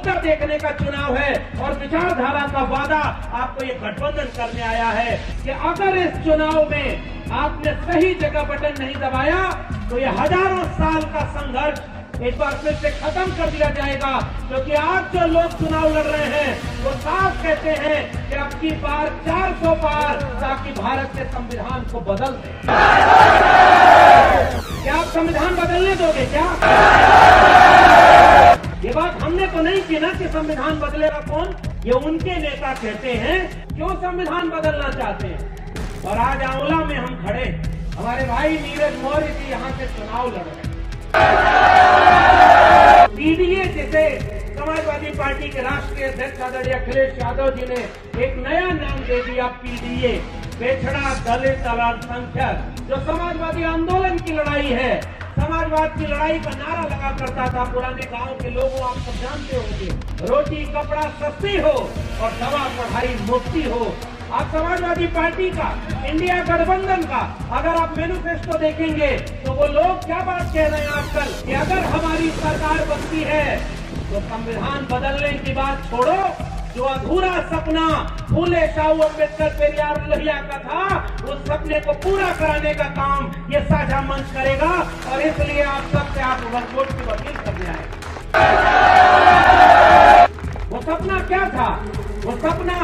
सपना देखने का चुनाव है और विचारधारा का वादा आपको ये गठबंधन करने आया है कि अगर इस चुनाव में आपने सही जगह बटन नहीं दबाया तो ये हजारों साल का संघर्ष एक बार फिर से खत्म कर दिया जाएगा। क्योंकि आज जो लोग चुनाव लड़ रहे हैं वो साफ कहते हैं कि अब की बार 400 पार ताकि भारत के संविधान को बदल दे। क्या आप संविधान बदलने दोगे क्या? ये बात हमने तो नहीं की ना कि संविधान बदलेगा कौन। ये उनके नेता कहते हैं क्यों संविधान बदलना चाहते हैं। और आज आंवला में हम खड़े, हमारे भाई नीरज मौर्य जी यहाँ से चुनाव लड़ रहे हैं। पीडीए जिसे समाजवादी पार्टी के राष्ट्रीय अध्यक्ष आदरणीय अखिलेश यादव जी ने एक नया नाम दे दिया, पीडीए, पिछड़ा दलित अल्पसंख्यक, जो समाजवादी आंदोलन की लड़ाई है, समाजवाद की लड़ाई का नारा लगा करता था। पुराने गांव के लोगों, आप सब जानते होंगे, रोटी कपड़ा सस्ती हो और दवा पढ़ाई मुफ्ती हो। आप समाजवादी पार्टी का, इंडिया गठबंधन का अगर आप मैनिफेस्टो देखेंगे तो वो लोग क्या बात कह रहे हैं आजकल कि अगर हमारी सरकार बनती है तो संविधान बदलने की बात छोड़ो, जो अधूरा सपना फूले शाहू अम्बेडकर पेरियार लोहिया का था उस सपने को पूरा कराने का काम ये साझा मंच करेगा। और इसलिए आप सबसे आप वोट की वकील करने आए। वो सपना क्या था? वो सपना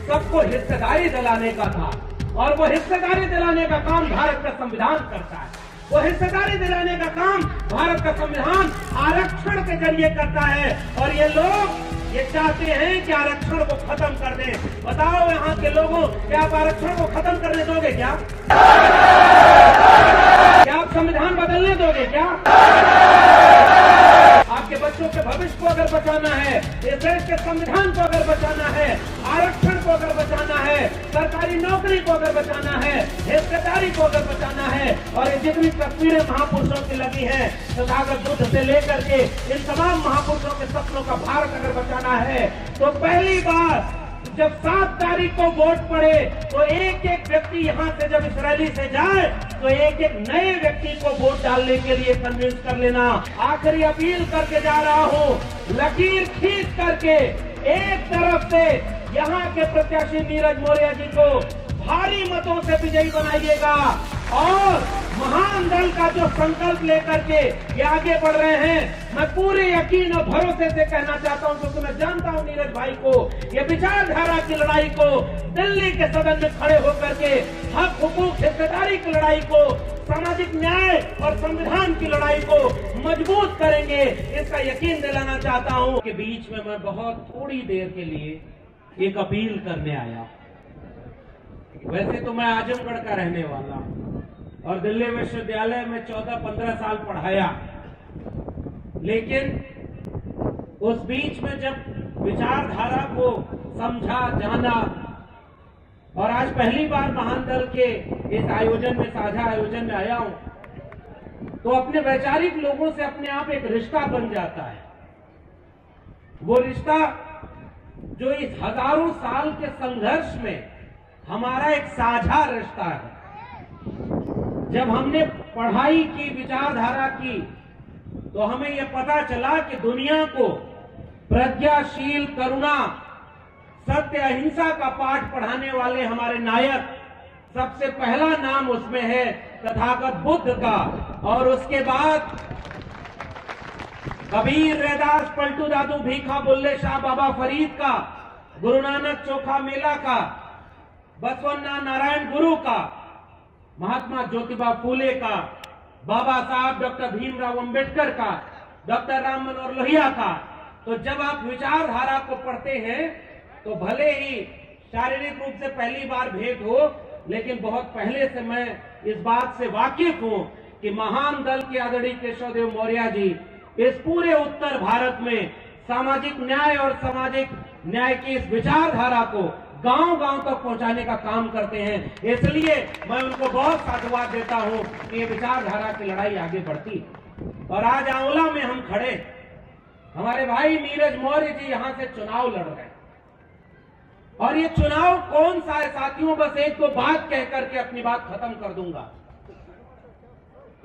सबको हिस्सेदारी दिलाने का था और वो हिस्सेदारी दिलाने का काम भारत का संविधान करता है। वो हिस्सेदारी दिलाने का काम भारत का संविधान आरक्षण के जरिए करता है। और ये लोग ये चाहते हैं कि आरक्षण को खत्म कर दें। बताओ यहाँ के लोगों, क्या आप आरक्षण को खत्म करने दोगे क्या? क्या आप संविधान बदलने दोगे क्या? आपके बच्चों के भविष्य को अगर बचाना है, इस देश के संविधान को अगर बचाना है, आरक्षण को अगर बचाना है, सरकारी नौकरी को अगर बचाना है, हिस्सेदारी को अगर बचाना है, और ये जितनी तस्वीरें महापुरुषों की लगी हैं, तथागत बुद्ध से लेकर के इन तमाम महापुरुषों के सपनों का भारत अगर बचाना है, तो पहली बार जब 7 तारीख को वोट पड़े तो एक एक व्यक्ति यहाँ से जब इस रैली से जाए तो एक एक नए व्यक्ति को वोट डालने के लिए कन्विंस कर लेना। आखिरी अपील करके जा रहा हूँ, लकीर खींच करके एक तरफ से यहाँ के प्रत्याशी नीरज मौर्य जी को भारी मतों से विजयी बनाइएगा और महान दल का जो संकल्प लेकर के ये आगे बढ़ रहे हैं, मैं पूरे यकीन और भरोसे से कहना चाहता हूं, क्योंकि मैं जानता हूं नीरज भाई को, ये विचारधारा की लड़ाई को दिल्ली के सदन में खड़े होकर के हक हुकूक हिस्सेदारी की लड़ाई को, सामाजिक न्याय और संविधान की लड़ाई को मजबूत करेंगे, इसका यकीन दिलाना चाहता हूं। के बीच में मैं बहुत थोड़ी देर के लिए एक अपील करने आया। वैसे तो मैं आजमगढ़ का रहने वाला और दिल्ली विश्वविद्यालय में 14-15 साल पढ़ाया, लेकिन उस बीच में जब विचारधारा को समझा, जाना, और आज पहली बार महान दल के इस आयोजन में, साझा आयोजन में आया हूं, तो अपने वैचारिक लोगों से अपने आप एक रिश्ता बन जाता है। वो रिश्ता जो इस हजारों साल के संघर्ष में हमारा एक साझा रिश्ता है। जब हमने पढ़ाई की, विचारधारा की, तो हमें यह पता चला कि दुनिया को प्रज्ञाशील, करुणा, सत्य, अहिंसा का पाठ पढ़ाने वाले हमारे नायक, सबसे पहला नाम उसमें है तथागत बुद्ध का, और उसके बाद कबीर, रैदास, पलटू दादू, भीखा, बुल्ले शाह, बाबा फरीद का, गुरु नानक चोखा मेला का, बसवन्ना नारायण गुरु का, महात्मा ज्योतिबा फूले का, बाबा साहब डॉक्टर भीमराव अंबेडकर का, डॉक्टर राम मनोहर लोहिया का। तो जब आप विचारधारा को पढ़ते हैं तो भले ही शारीरिक रूप से पहली बार भेंट हो, लेकिन बहुत पहले से मैं इस बात से वाकिफ हूं कि महान दल के आदरणीय केशवदेव मौर्य जी इस पूरे उत्तर भारत में सामाजिक न्याय और सामाजिक न्याय की इस विचारधारा को गांव-गांव तक पहुंचाने का काम करते हैं। इसलिए मैं उनको बहुत साधुवाद देता हूं कि ये विचारधारा की लड़ाई आगे बढ़ती। और आज आंवला में हम खड़े, हमारे भाई नीरज मौर्य जी यहां से चुनाव लड़ रहे हैं। और ये चुनाव कौन सा है साथियों, बस एक दो बात कह करके अपनी बात खत्म कर दूंगा।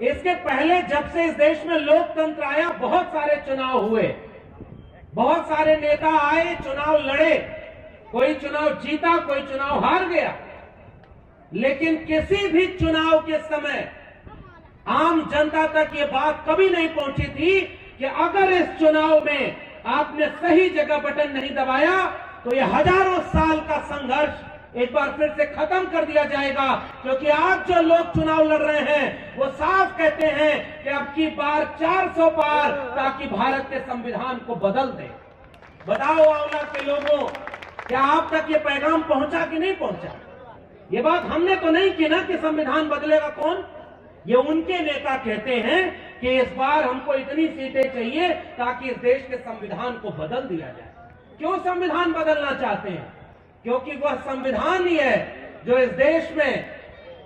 इसके पहले जब से इस देश में लोकतंत्र आया, बहुत सारे चुनाव हुए, बहुत सारे नेता आए, चुनाव लड़े, कोई चुनाव जीता, कोई चुनाव हार गया, लेकिन किसी भी चुनाव के समय आम जनता तक ये बात कभी नहीं पहुंची थी कि अगर इस चुनाव में आपने सही जगह बटन नहीं दबाया तो ये हजारों साल का संघर्ष एक बार फिर से खत्म कर दिया जाएगा। क्योंकि आज जो लोग चुनाव लड़ रहे हैं वो साफ कहते हैं कि अब की बार 400 पार, ताकि भारत के संविधान को बदल दे। बताओ आंवला के लोगों, क्या आप तक ये पैगाम पहुंचा कि नहीं पहुंचा? ये बात हमने तो नहीं की ना कि संविधान बदलेगा कौन। ये उनके नेता कहते हैं कि इस बार हमको इतनी सीटें चाहिए ताकि इस देश के संविधान को बदल दिया जाए। क्यों संविधान बदलना चाहते हैं? क्योंकि वह संविधान ही है जो इस देश में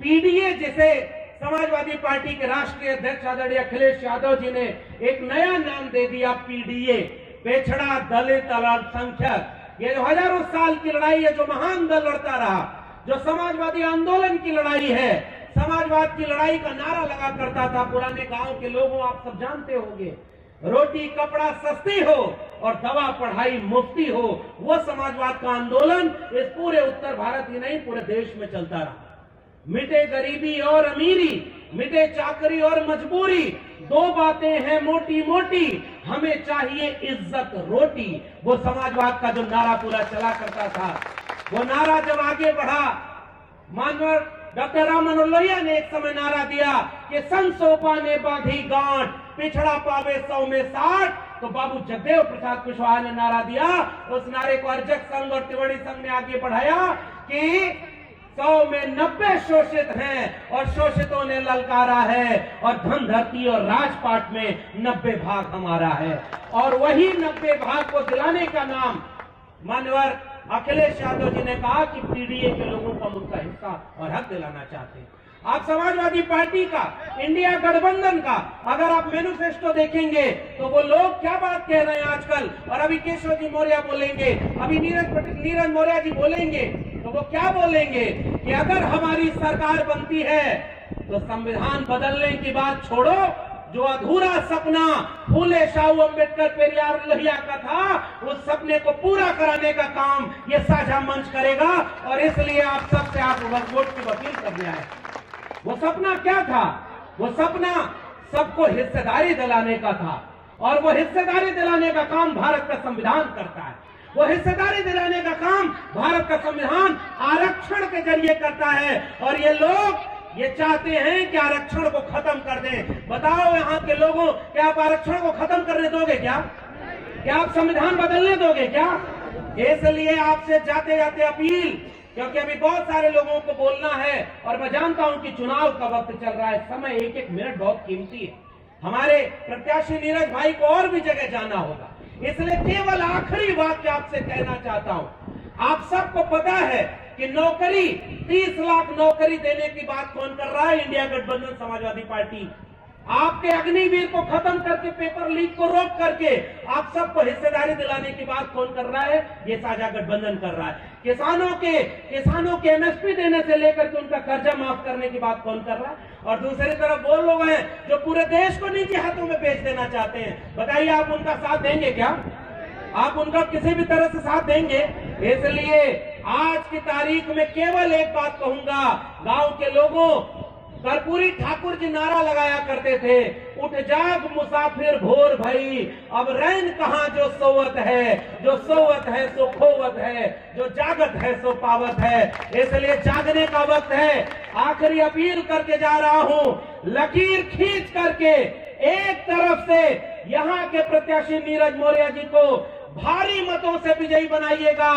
पीडीए, जिसे समाजवादी पार्टी के राष्ट्रीय अध्यक्ष आदरणीय अखिलेश यादव जी ने एक नया नाम दे दिया, पीडीए, पिछड़ा दलित अल्पसंख्यक। ये जो हजारों साल की लड़ाई है, जो महान दल लड़ता रहा, जो समाजवादी आंदोलन की लड़ाई है, समाजवाद की लड़ाई का नारा लगा करता था पुराने गांव के लोगों, आप सब जानते होंगे, रोटी कपड़ा सस्ती हो और दवा पढ़ाई मुफ्ती हो। वो समाजवाद का आंदोलन इस पूरे उत्तर भारत ही नहीं पूरे देश में चलता रहा। मिटे गरीबी और अमीरी, मिटे चाकरी और मजबूरी, दो बातें हैं मोटी मोटी, हमें चाहिए इज्जत रोटी। वो समाजवाद का जो नारा पूरा चला करता था, वो नारा जब आगे बढ़ा, मानवर डॉक्टर राम मनोहर लोहिया ने एक समय नारा दिया कि संसोपा ने बांधी गांठ, पिछड़ा पावे 100 में 60, तो बाबू जगदेव प्रसाद कुशवाहा ने नारा दिया। उस नारे को अर्जक संघ और त्रिवेणी संघ ने आगे बढ़ाया कि 100 में 90 शोषित हैं और शोषितों ने ललकारा है, और धन धरती और राजपाट में 90 भाग हमारा है। और वही 90 भाग को दिलाने का नाम मानवर अखिलेश यादव जी ने कहा कि पीडीए के लोगों को उनका हिस्सा और हक दिलाना चाहते हैं। आप समाजवादी पार्टी का, इंडिया गठबंधन का अगर आप मैनिफेस्टो देखेंगे तो वो लोग क्या बात कह रहे हैं आजकल, और अभी केशव जी मौर्य बोलेंगे, अभी नीरज मौर्य जी बोलेंगे, तो वो क्या बोलेंगे कि अगर हमारी सरकार बनती है तो संविधान बदलने की बात छोड़ो, जो अधूरा सपना फूले शाहू अंबेडकर पेरियार लोहिया का था, उस सपने को पूरा कराने का काम ये साझा मंच करेगा। और इसलिए आप सबसे आप वोट की वकील करने आए। वो सपना क्या था? वो सपना सबको हिस्सेदारी दिलाने का था, और वो हिस्सेदारी दिलाने का काम भारत का संविधान करता है। वो हिस्सेदारी दिलाने का काम भारत का संविधान आरक्षण के जरिए करता है। और ये लोग ये चाहते हैं कि आरक्षण को खत्म कर दें। बताओ यहाँ के लोगों, क्या आप आरक्षण को खत्म करने दोगे? क्या आप संविधान बदलने दोगे क्या? इसलिए आपसे जाते जाते अपील, क्योंकि अभी बहुत सारे लोगों को बोलना है और मैं जानता हूं कि चुनाव का वक्त चल रहा है, समय एक एक मिनट बहुत कीमती है। हमारे प्रत्याशी नीरज भाई को और भी जगह जाना होगा, इसलिए केवल आखिरी वाक्य आपसे कहना चाहता हूं। आप सबको पता है कि नौकरी, 30 लाख नौकरी देने की बात कौन कर रहा है? इंडिया गठबंधन समाजवादी पार्टी। आपके अग्निवीर को खत्म करके, पेपर लीक को रोक करके आप सबको हिस्सेदारी दिलाने की बात कौन कर रहा है? ये साझा गठबंधन कर रहा है। किसानों के एमएसपी देने से लेकर के उनका कर्जा माफ करने की बात कौन कर रहा है? और दूसरी तरफ वो लोग हैं जो पूरे देश को निजी हाथों में बेच देना चाहते हैं। बताइए, आप उनका साथ देंगे क्या? आप उनका किसी भी तरह से साथ देंगे? इसलिए आज की तारीख में केवल एक बात कहूंगा, गांव के लोगों, कर्पूरी ठाकुर जी नारा लगाया करते थे, उठ जाग मुसाफिर भोर भई, अब रैन कहां जो सोवत है, जो सोवत है सो खोवत है, जो जागत है सो पावत है। इसलिए जागने का वक्त है। आखिरी अपील करके जा रहा हूं, लकीर खींच करके एक तरफ से यहां के प्रत्याशी नीरज मौर्य जी को भारी मतों से विजयी बनाइएगा,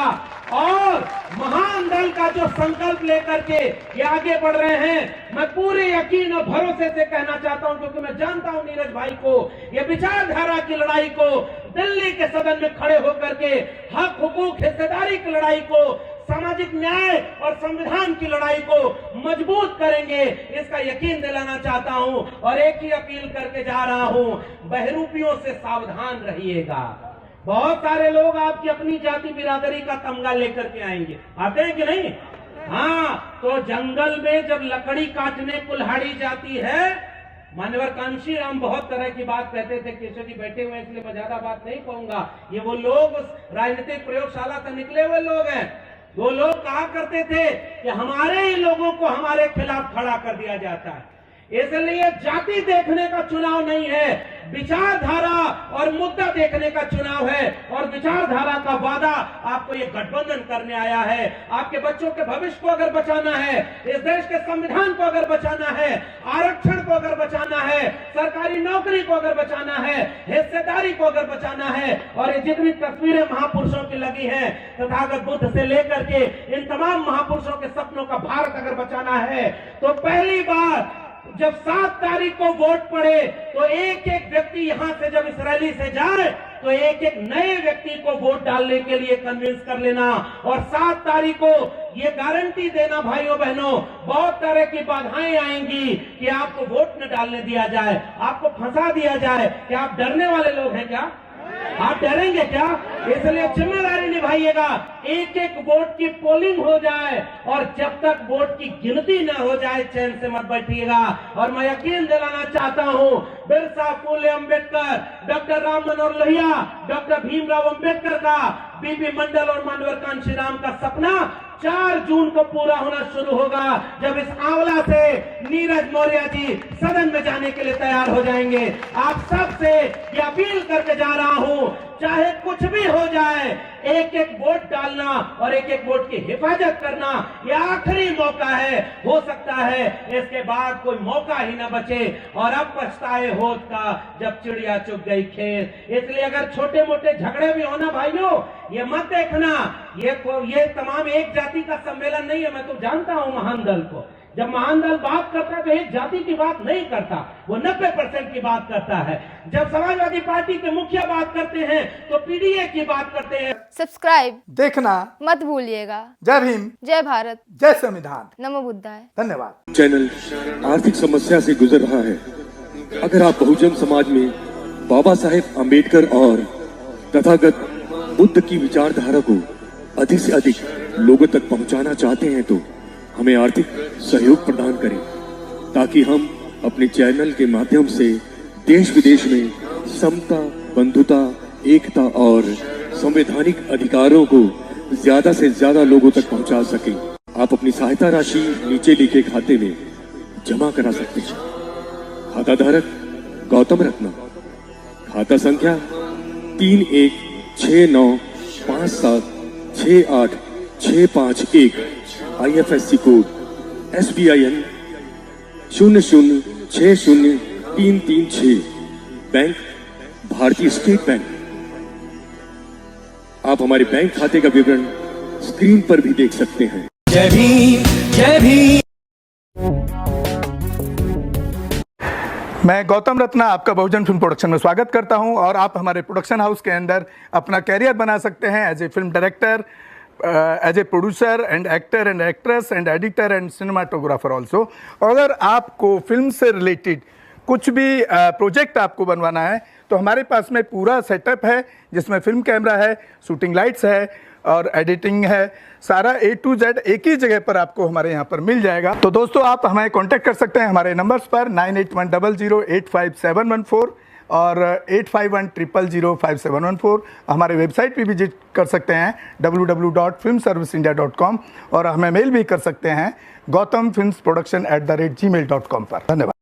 और महान दल का जो संकल्प लेकर के ये आगे बढ़ रहे हैं, मैं पूरे यकीन और भरोसे से कहना चाहता हूं, क्योंकि मैं जानता हूं नीरज भाई को, ये विचारधारा की लड़ाई को, दिल्ली के सदन में खड़े होकर के हक हुकूक हिस्सेदारी की लड़ाई को, सामाजिक न्याय और संविधान की लड़ाई को मजबूत करेंगे, इसका यकीन दिलाना चाहता हूं। और एक ही अपील करके जा रहा हूं, बहरूपियों से सावधान रहिएगा। बहुत सारे लोग आपकी अपनी जाति बिरादरी का तमगा लेकर के आएंगे, आते हैं कि नहीं? हाँ, तो जंगल में जब लकड़ी काटने कुल्हाड़ी जाती है, मान्यवर कांशीराम बहुत तरह की बात कहते थे। केशव जी बैठे हुए हैं इसलिए मैं ज्यादा बात नहीं कहूंगा। ये वो लोग राजनीतिक प्रयोगशाला से निकले हुए लोग हैं। वो लोग कहा करते थे कि हमारे ही लोगों को हमारे खिलाफ खड़ा कर दिया जाता है। इसलिए जाति देखने का चुनाव नहीं है, विचारधारा और मुद्दा देखने का चुनाव है। और विचारधारा का वादा आपको ये गठबंधन करने आया है। आपके बच्चों के भविष्य को अगर बचाना है, इस देश के संविधान को अगर बचाना है, आरक्षण को अगर बचाना है, सरकारी नौकरी को अगर बचाना है, हिस्सेदारी को अगर बचाना है, और ये जितनी तस्वीरें महापुरुषों की लगी हैं तथागत बुद्ध से लेकर के इन तमाम महापुरुषों के सपनों का भारत अगर बचाना है, तो पहली बार जब 7 तारीख को वोट पड़े तो एक एक व्यक्ति यहां से जब इस रैली से जाए तो एक एक नए व्यक्ति को वोट डालने के लिए कन्विंस कर लेना। और 7 तारीख को ये गारंटी देना भाइयों बहनों, बहुत तरह की बाधाएं आएंगी कि आपको वोट न डालने दिया जाए, आपको फंसा दिया जाए। क्या आप डरने वाले लोग हैं क्या? आप डरेंगे क्या? इसलिए जिम्मेदारी निभाइएगा। एक एक वोट की पोलिंग हो जाए और जब तक वोट की गिनती न हो जाए चैन से मत बैठिएगा। और मैं यकीन दिलाना चाहता हूं, बिरसा फुले अंबेडकर, डॉक्टर राम मनोहर लोहिया, डॉक्टर भीमराव अंबेडकर का, बीबी मंडल और मान्यवर कांशीराम का सपना 4 जून को पूरा होना शुरू होगा, जब इस आंवला से नीरज मौर्य जी सदन में जाने के लिए तैयार हो जाएंगे। आप सबसे ये अपील करके जा रहा हूं, चाहे कुछ भी हो जाए, एक एक वोट डालना और एक एक वोट की हिफाजत करना ये आखिरी मौका है। हो सकता है इसके बाद कोई मौका ही ना बचे और अब पछताए होत का जब चिड़िया चुग गई खेत। इसलिए अगर छोटे मोटे झगड़े भी होना भाइयों, ये मत देखना ये तमाम एक जाति का सम्मेलन नहीं है। मैं तो जानता हूं महान दल को, जब महान दल बात करता है तो एक जाति की बात नहीं करता, वो 90% की बात करता है। जब समाजवादी पार्टी के मुखिया बात करते हैं तो पीडीए की बात करते हैं। सब्सक्राइब देखना मत भूलिएगा। जय भीम, जय भारत, जय संविधान, नमो बुद्धाय। धन्यवाद। चैनल आर्थिक समस्या से गुजर रहा है। अगर आप बहुजन समाज में बाबा साहेब अम्बेडकर और तथागत बुद्ध की विचारधारा को अधिक से अधिक लोगों तक पहुंचाना चाहते हैं तो हमें आर्थिक सहयोग प्रदान करें, ताकि हम अपने चैनल के माध्यम से देश विदेश में समता, बंधुता, एकता और संवैधानिक अधिकारों को ज्यादा से ज्यादा लोगों तक पहुंचा सकें। आप अपनी सहायता राशि नीचे लिखे खाते में जमा करा सकते हैं। खाता धारक गौतम रत्ना, खाता संख्या 3169576865 IFSC कोड SBIN 0060336, बैंक भारतीय स्टेट बैंक। आप हमारे बैंक खाते का विवरण स्क्रीन पर भी देख सकते हैं। जय भीम, जय भीम। मैं गौतम रत्ना आपका बहुजन फिल्म प्रोडक्शन में स्वागत करता हूं और आप हमारे प्रोडक्शन हाउस के अंदर अपना कैरियर बना सकते हैं as a film director, as a producer and actor and actress and editor and cinematographer also. अगर आपको फिल्म से रिलेटेड कुछ भी प्रोजेक्ट आपको बनवाना है तो हमारे पास में पूरा सेटअप है, जिसमें फिल्म कैमरा है, शूटिंग लाइट्स है और एडिटिंग है। सारा A to Z एक ही जगह पर आपको हमारे यहाँ पर मिल जाएगा। तो दोस्तों आप हमें कांटेक्ट कर सकते हैं हमारे नंबर्स पर 9810085714 और 8510005714। हमारे वेबसाइट पे विजिट कर सकते हैं www.filmserviceindia.com और हमें मेल भी कर सकते हैं gautamfilmsproduction@gmail.com पर। धन्यवाद।